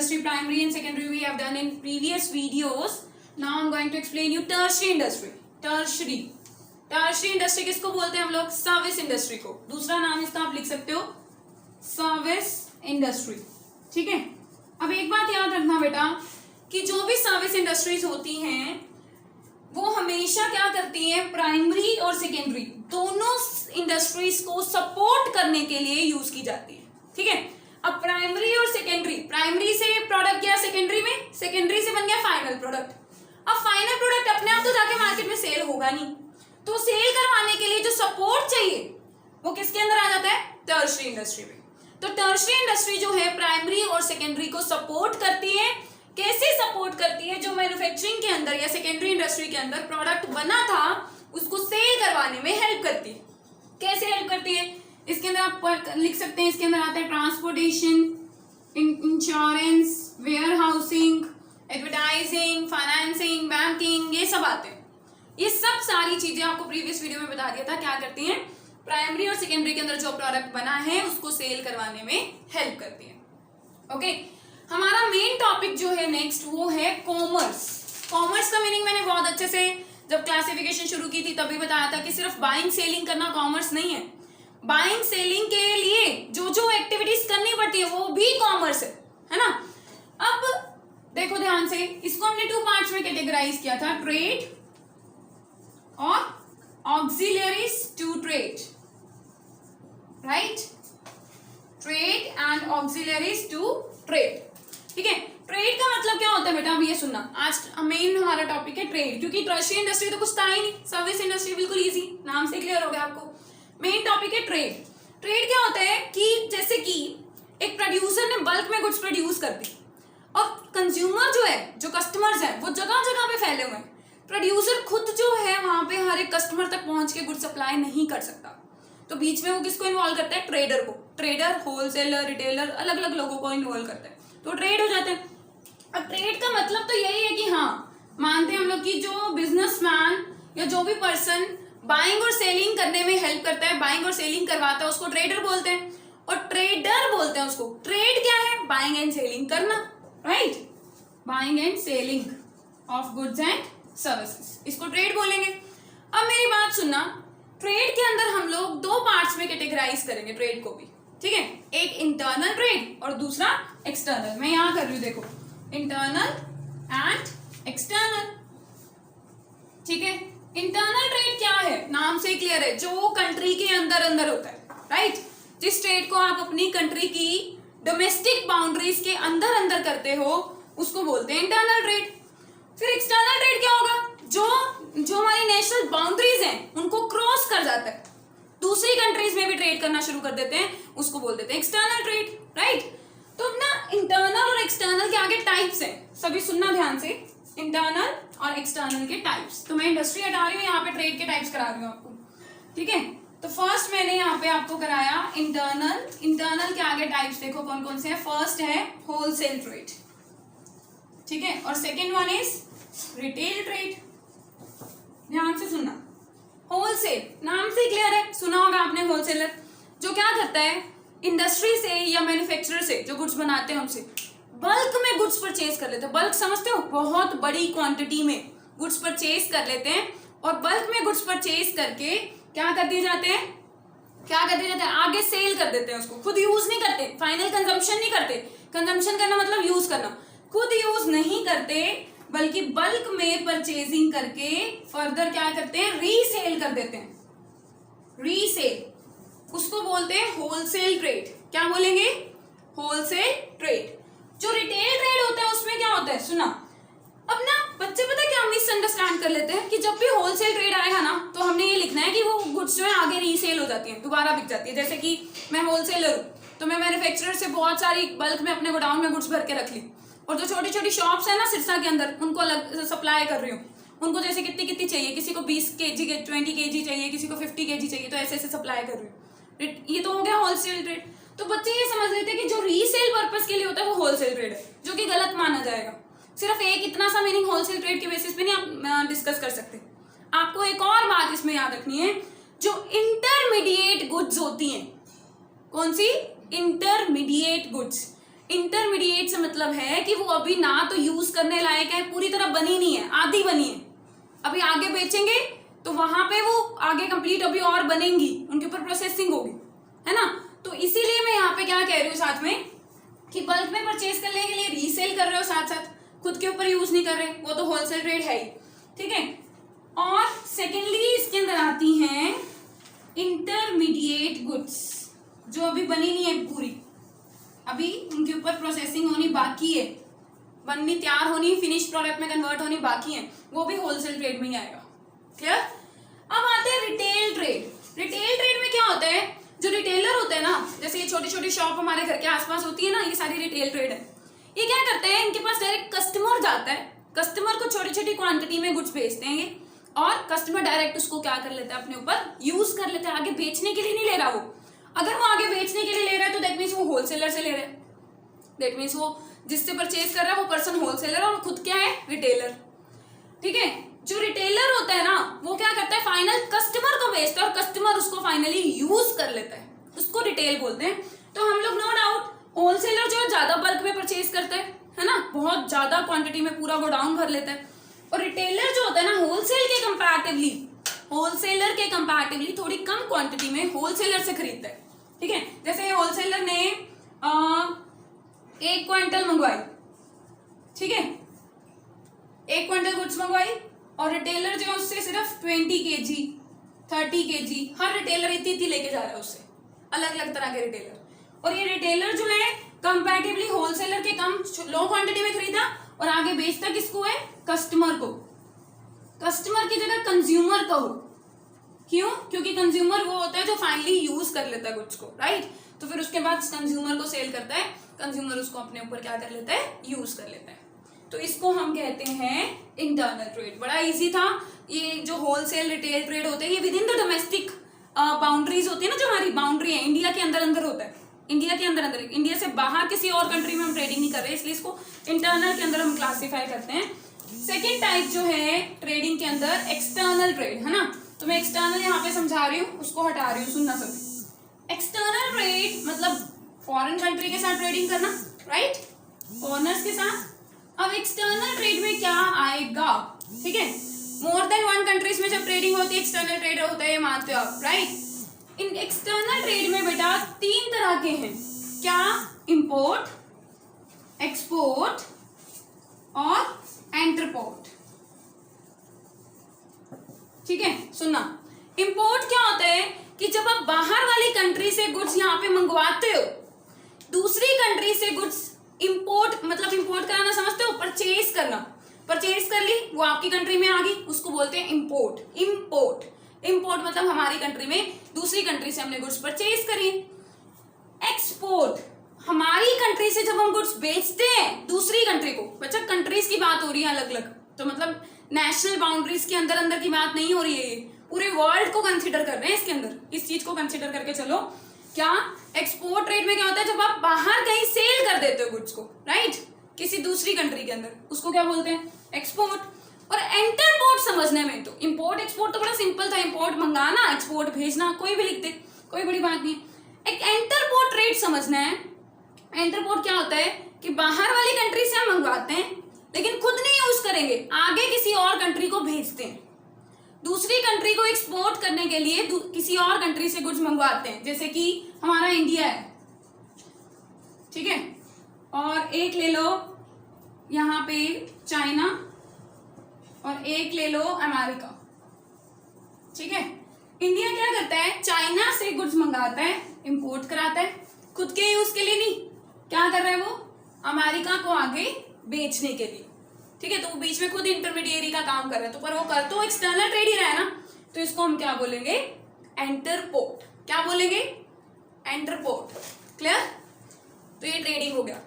industry, primary and secondary we have done in previous videos. Now I'm going to explain you tertiary industry. Tertiary industry किसको बोलते हैं हम लोग? Service industry को. दूसरा नाम इसका आप लिख सकते हो सर्विस इंडस्ट्री. ठीक है. अब एक बात याद रखना बेटा कि जो भी सर्विस इंडस्ट्रीज होती हैं वो हमेशा क्या करती हैं, प्राइमरी और सेकेंडरी दोनों इंडस्ट्रीज को सपोर्ट करने के लिए यूज की जाती है. ठीक है. अब प्राइमरी और सेकेंडरी, प्राइमरी से प्रोडक्ट गया सेकेंडरी में, सेकेंडरी से बन गया फाइनल प्रोडक्ट. अब फाइनल प्रोडक्ट अपने आप तो जाके मार्केट में सेल होगा नहीं, तो सेल करवाने के लिए जो सपोर्ट चाहिए वो किसके अंदर आ जाता है? टर्शियरी इंडस्ट्री में. तो टर्शियरी इंडस्ट्री जो है प्राइमरी और सेकेंडरी को सपोर्ट करती है. कैसे सपोर्ट करती है? जो मैन्युफैक्चरिंग के अंदर या सेकेंडरी इंडस्ट्री के अंदर प्रोडक्ट बना था उसको सेल करवाने में हेल्प करती है. कैसे हेल्प करती है? इसके अंदर आप लिख सकते हैं, इसके अंदर आता है transportation, insurance, warehousing, advertising, financing, banking, ये सब आते हैं. ये सब सारी चीजें आपको प्रीवियस वीडियो में बता दिया था क्या करती हैं. प्राइमरी और सेकेंडरी के अंदर जो प्रोडक्ट बना है उसको सेल करवाने में हेल्प करती है. ओके. हमारा मेन टॉपिक जो है नेक्स्ट वो है कॉमर्स. कॉमर्स का मीनिंग मैंने बहुत अच्छे से जब क्लासिफिकेशन शुरू की थी तभी बताया था कि सिर्फ बाइंग सेलिंग करना कॉमर्स नहीं है. बाइंग सेलिंग के लिए जो जो एक्टिविटीज करनी पड़ती है वो भी कॉमर्स है ना. अब देखो ध्यान से, इसको हमने 2 पार्ट्स में कैटेगराइज किया था, ट्रेड और auxiliaries to trade. Right. Trade and auxiliaries to trade. ठीक है. ट्रेड का मतलब क्या होता है बेटा? अब ये सुनना, आज मेन हमारा टॉपिक है ट्रेड, क्योंकि टर्शियरी इंडस्ट्री तो कुछ था ही नहीं. सर्विस इंडस्ट्री बिल्कुल इजी, नाम से क्लियर हो गया आपको. मेन टॉपिक है ट्रेड. ट्रेड क्या होता है कि जैसे कि एक प्रोड्यूसर ने बल्क में गुड्स प्रोड्यूस कर दी और कंज्यूमर जो है, जो कस्टमर्स हैं, वो जगह जगह पे फैले हुए हैं. प्रोड्यूसर खुद जो है वहां पे हर एक कस्टमर तक पहुंच के गुड सप्लाई नहीं कर सकता, तो बीच में वो किसको इन्वॉल्व करता है? ट्रेडर को. ट्रेडर, होलसेलर, रिटेलर, अलग अलग लोगों को इन्वॉल्व करता है, तो ट्रेड हो जाता है. अब ट्रेड का मतलब तो यही है कि हाँ, मानते हैं हम लोग कि जो बिजनेसमैन या जो भी पर्सन बाइंग और सेलिंग करने में हेल्प करता है, बाइंग और सेलिंग करवाता है, उसको ट्रेडर बोलते हैं. और ट्रेडर बोलते हैं उसको. ट्रेड क्या है? बाइंग एंड सेलिंग करना. Right. Buying and selling of goods and services, इसको ट्रेड बोलेंगे. अब मेरी बात सुनना, ट्रेड के अंदर हम लोग 2 पार्ट्स में कैटेगराइज करेंगे ट्रेड को भी. ठीक है. एक इंटरनल ट्रेड और दूसरा एक्सटर्नल. मैं यहां कर रही हूं, देखो, इंटरनल एंड एक्सटर्नल. ठीक है. इंटरनल ट्रेड क्या है? नाम से क्लियर है, जो कंट्री के अंदर अंदर होता है. राइट. जिस ट्रेड को आप अपनी कंट्री की डोमेस्टिक बाउंड्रीज के अंदर अंदर करते हो उसको बोलते हैं इंटरनल ट्रेड. फिर एक्सटर्नल ट्रेड क्या होगा? जो हमारी नेशनल बाउंड्रीज हैं उनको क्रॉस कर जाता है, दूसरी कंट्रीज में भी ट्रेड करना शुरू कर देते हैं, उसको बोल देते हैं एक्सटर्नल ट्रेड. राइट. तो अपना इंटरनल और एक्सटर्नल के आगे टाइप्स हैं, सभी सुनना ध्यान से. इंटरनल और एक्सटर्नल के टाइप्स. तो मैं इंडस्ट्री हटा रही हूँ, यहाँ पे ट्रेड के टाइप्स करा रही हूँ आपको. ठीक है. तो फर्स्ट मैंने यहाँ पे आपको कराया इंटरनल. इंटरनल के आगे टाइप्स देखो कौन कौन से हैं. फर्स्ट है होलसेल ट्रेड. ठीक है. और second one is retail trade. ध्यान से सुनना. होलसेल नाम से क्लियर है, सुना होगा आपने. होलसेलर जो क्या करता है, इंडस्ट्री से या मैन्युफैक्चरर से जो गुड्स बनाते हैं उनसे बल्क में गुड्स परचेज कर लेते हैं. बल्क समझते हो? बहुत बड़ी क्वांटिटी में गुड्स परचेज कर लेते हैं और बल्क में गुड्स परचेज करके क्या कर दिए जाते हैं? आगे सेल कर देते हैं उसको. खुद यूज नहीं करते, फाइनल कंजम्पशन नहीं करते. कंजम्पशन करना मतलब यूज करना. खुद यूज नहीं करते बल्कि बल्क में परचेजिंग करके फर्दर क्या करते हैं? रीसेल कर देते हैं. रीसेल, उसको बोलते हैं होलसेल ट्रेड. क्या बोलेंगे? Wholesale trade. जो रिटेल ट्रेड होता है उसमें क्या होता है? सुना. अब ना बच्चे पता क्या मिसअंडरस्टैंड कर लेते हैं कि जब भी होलसेल ट्रेड आएगा ना तो हमने ये लिखना है कि वो गुड्स जो है आगे रीसेल हो जाती है, दोबारा बिक जाती है. जैसे कि मैं होलसेलर हूँ तो मैं मैन्युफैक्चरर से बहुत सारी बल्क में अपने गोडाउन में गुड्स भर के रख ली, और जो छोटी छोटी शॉप्स है ना सिरसा के अंदर उनको अलग सप्लाई कर रही हूँ. उनको जैसे कितनी कितनी चाहिए, किसी को 20 kg 20 kg चाहिए, किसी को 50 kg चाहिए, तो ऐसे ऐसे सप्लाई कर रही हूँ. ये तो हो गया होलसेल ट्रेड. तो बच्चे ये समझ लेते हैं कि जो रीसेल पर्पस के लिए होता है वो होलसेल ट्रेड है, जो कि गलत माना जाएगा. सिर्फ एक इतना सा मीनिंग होलसेल ट्रेड के बेसिस पे नहीं आप डिस्कस कर सकते. आपको एक और बात इसमें याद रखनी है, जो इंटरमीडिएट गुड्स होती हैं. कौन सी? Intermediate goods. इंटरमीडिएट से मतलब है कि वो अभी ना तो यूज करने लायक है, पूरी तरह बनी नहीं है, आधी बनी है, अभी आगे बेचेंगे तो वहां पे वो आगे कंप्लीट अभी और बनेंगी, उनके ऊपर प्रोसेसिंग होगी, है ना। तो इसीलिए मैं यहाँ पे क्या कह रही हूँ साथ में कि बल्क में परचेज करने के लिए रीसेल कर रहे हो, साथ साथ खुद के ऊपर यूज नहीं कर रहे, वो तो होलसेल ट्रेड है ही, ठीक है। और सेकेंडली इसके अंदर आती हैं इंटरमीडिएट गुड्स, जो अभी बनी नहीं है पूरी, अभी उनके ऊपर प्रोसेसिंग होनी बाकी है, बननी तैयार होनी, फिनिश प्रोडक्ट में कन्वर्ट होनी बाकी है, वो भी होलसेल ट्रेड में ही आएगा। क्लियर। अब आते हैं रिटेल ट्रेड। रिटेल ट्रेड में क्या होता है, जो रिटेलर होते हैं ना, जैसे ये छोटी छोटी शॉप हमारे घर के आसपास होती है ना, ये सारी रिटेल ट्रेड है। ये क्या करते हैं, इनके पास डायरेक्ट कस्टमर जाता है, कस्टमर को छोटी छोटी क्वांटिटी में गुड्स बेचते हैं ये, और कस्टमर डायरेक्ट उसको क्या कर लेता है, अपने ऊपर यूज कर लेता है, आगे बेचने के लिए नहीं ले रहा वो। अगर वो आगे बेचने के लिए ले रहा है तो दैट मीन्स वो होलसेलर से ले रहा है, दैट मीन्स वो जिससे परचेज कर रहा है वो पर्सन होलसेलर और खुद क्या है, रिटेलर, ठीक है। जो रिटेलर होता है ना, वो क्या करता है, फाइनल कस्टमर को बेचता है और कस्टमर उसको फाइनली यूज कर लेता है, उसको रिटेल बोलते हैं। तो हम लोग नो डाउट होलसेलर जो है ज्यादा बल्क में परचेज करते हैं, है ना, बहुत ज्यादा क्वांटिटी में पूरा गोडाउन भर लेता है, और रिटेलर जो होता है ना, होलसेलर के कंपैरेटिवली थोड़ी कम क्वांटिटी में होलसेलर से खरीदता है, ठीक है। जैसे होलसेलर ने 1 क्विंटल मंगवाई, ठीक है, 1 क्विंटल गुड्स मंगवाई, और रिटेलर जो है उससे सिर्फ 20 kg 30 kg, हर रिटेलर इतनी लेके जा रहा है उससे, अलग अलग तरह के रिटेलर। और ये रिटेलर जो है कंपैरेटिवली होलसेलर के कम लो क्वांटिटी में खरीदा और आगे बेचता किसको है, कस्टमर को, कस्टमर की जगह कंज्यूमर को। क्यों, क्योंकि कंज्यूमर वो होता है जो फाइनली यूज कर लेता है गुड्स को, राइट। तो फिर उसके बाद कंज्यूमर को सेल करता है, कंज्यूमर उसको अपने ऊपर क्या कर लेता है, यूज कर लेता है। तो इसको हम कहते हैं इंटरनल ट्रेड। बड़ा इजी था। ये जो होलसेल रिटेल ट्रेड होते हैं ये with in the domestic boundaries होती है ना, जो हमारी बाउंड्री है, इंडिया के अंदर अंदर होता है, इंडिया के अंदर अंदर, इंडिया से बाहर किसी और कंट्री में हम ट्रेडिंग नहीं कर रहे, इसलिए इसको इंटरनल के अंदर हम क्लासीफाई करते हैं। सेकेंड टाइप जो है ट्रेडिंग के अंदर एक्सटर्नल ट्रेड, है ना। तो मैं एक्सटर्नल यहाँ पे समझा रही हूँ, उसको हटा रही हूँ, सुनना सभी। एक्सटर्नल ट्रेड मतलब फॉरेन कंट्री के साथ ट्रेडिंग करना, राइट, फॉरेनर्स के साथ। अब एक्सटर्नल ट्रेड में क्या आएगा, ठीक है, मोर देन 1 कंट्रीज में जब ट्रेडिंग होती है एक्सटर्नल ट्रेड होता है, ये मानते हो आप, राइट। इन एक्सटर्नल ट्रेड में बेटा 3 तरह के हैं, क्या, इंपोर्ट, एक्सपोर्ट और एंटरपोर्ट, ठीक है। सुनना, इंपोर्ट क्या होता है कि जब आप बाहर वाली कंट्री से गुड्स यहाँ पे मंगवाते हो, दूसरी कंट्री से गुड्स इंपोर्ट, मतलब इंपोर्ट कराना समझते हो, परचेज करना, परचेज कर ली, वो आपकी कंट्री में आ गई, उसको बोलते हैं इंपोर्ट। इंपोर्ट मतलब हमारी कंट्री में दूसरी कंट्री से हमने गुड्स परचेज करी। एक्सपोर्ट, हमारी कंट्री से जब हम गुड्स बेचते हैं दूसरी कंट्री को, मतलब कंट्रीज की बात हो रही है अलग अलग, तो मतलब नेशनल बाउंड्रीज के अंदर अंदर की बात नहीं हो रही है, ये पूरे वर्ल्ड को कंसिडर कर रहे हैं इसके अंदर, इस चीज को कंसिडर करके चलो। क्या, एक्सपोर्ट ट्रेड में क्या होता है, जब आप बाहर कहीं सेल कर देते हो गुड्स को, राइट, किसी दूसरी कंट्री के अंदर, उसको क्या बोलते हैं, एक्सपोर्ट। और एंटरपोर्ट समझने में तो इंपोर्ट एक्सपोर्ट तो बड़ा सिंपल था, इंपोर्ट मंगाना, एक्सपोर्ट भेजना, कोई भी लिख दे, कोई बड़ी बात नहीं। एक एंटरपोर्ट ट्रेड समझना है। एंटरपोर्ट क्या होता है कि बाहर वाली कंट्री से हम मंगवाते हैं लेकिन खुद नहीं यूज करेंगे, आगे किसी और कंट्री को भेजते हैं, दूसरी कंट्री को एक्सपोर्ट करने के लिए किसी और कंट्री से गुड्स मंगवाते हैं, जैसे कि हमारा इंडिया है, ठीक है, और एक ले लो यहाँ पे चाइना, और एक ले लो अमेरिका, ठीक है। इंडिया क्या करता है, चाइना से गुड्स मंगाता है, इंपोर्ट कराता है, खुद के यूज के लिए नहीं, क्या कर रहा है वो, अमेरिका को आगे बेचने के लिए, ठीक है। तो वो बीच में खुद इंटरमीडिएरी का काम कर रहा है, तो पर वो कर तो एक्सटर्नल ट्रेड ही रहा है ना, तो इसको हम क्या बोलेंगे, एंटरपोर्ट। क्या बोलेंगे, एंटरपोर्ट। क्लियर। तो ये ट्रेडिंग हो गया।